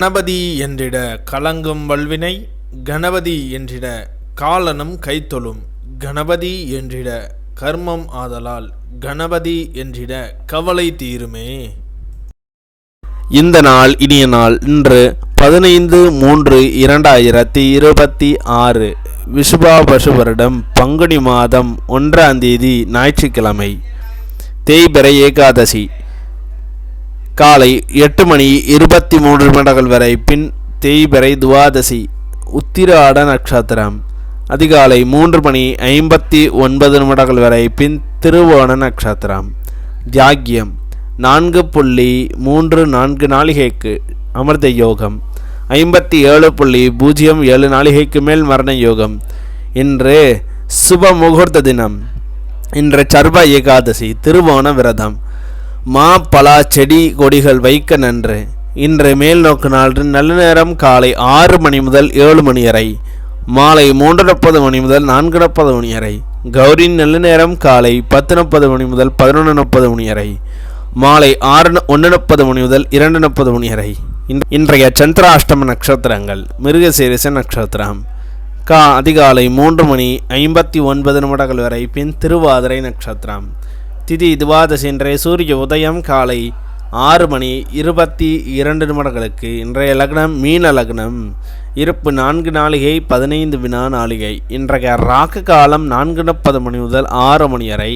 கணபதி என்றிட கலங்கும் வல்வினை, கணபதி என்றிட காலனும் கைத்தொழும், கணபதி என்றிட கர்மம் ஆதலால், கணபதி என்றிட கவலை தீருமே. இந்த நாள் இனிய நாள். இன்று 15/3/2026 விஷுபாபசு வருடம் பங்குனி மாதம் 1ஆம் தேதி ஞாயிற்றுக்கிழமை. தேய்பிறை ஏகாதசி. காலை 8:23 வரை. பின் தேய்பிறை துவாதசி உத்திராட நட்சத்திரம். அதிகாலை 3:59 வரை. பின் திருவோண நட்சத்திரம். தியாகியம் 4.34 நாளிகைக்கு அமிர்த யோகம். 57.07 நாளிகைக்கு மேல் மரண யோகம். இன்று சுப முகூர்த்த தினம். இன்று சர்வ ஏகாதசி. திருவோண விரதம். மா பலா செடி கொடிகள் வைக்க நன்று. இன்று மேல் நோக்கு நாள். நல்ல நேரம் காலை 6 மணி முதல் 7 மணி வரை. மாலை 3:30 முதல் 4:30 வரை. கௌரி நல்ல நேரம் காலை 10:30 முதல் 11:30 வரை. மாலை 1:30 முதல் 2:30 வரை. இன்றைய சந்திராஷ்டம நட்சத்திரங்கள். மிருகசீரிஷ நட்சத்திரம். அதிகாலை 3:59 வரை. பின் திருவாதிரை நட்சத்திரம். திதி துவாதசி. இன்றைய சூரிய உதயம் காலை 6:22 இன்றைய லக்னம் மீன லக்னம். இருப்பு 4 நாளிகை 15 வினா நாளிகை. இன்றைய ராக்கு காலம் 4:30 முதல் 6 மணி வரை.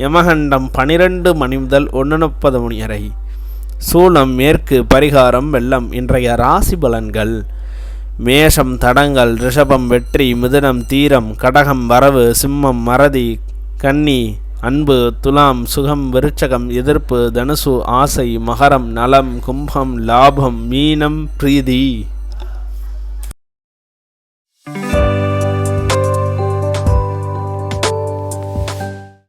யமகண்டம் 12 மணி முதல் 1:30 வரை. சூலம் மேற்கு. பரிகாரம் வெள்ளம். இன்றைய ராசி பலன்கள். மேஷம் தடங்கள், ரிஷபம் வெற்றி, மிதுனம் தீரம், கடகம் வரவு, சிம்மம் மறதி, கன்னி அன்பு, துலாம் சுகம், விருச்சகம் எதிர்ப்பு, தனுசு ஆசை, மகரம் நலம், கும்பம் லாபம், மீனம் பிரீதி.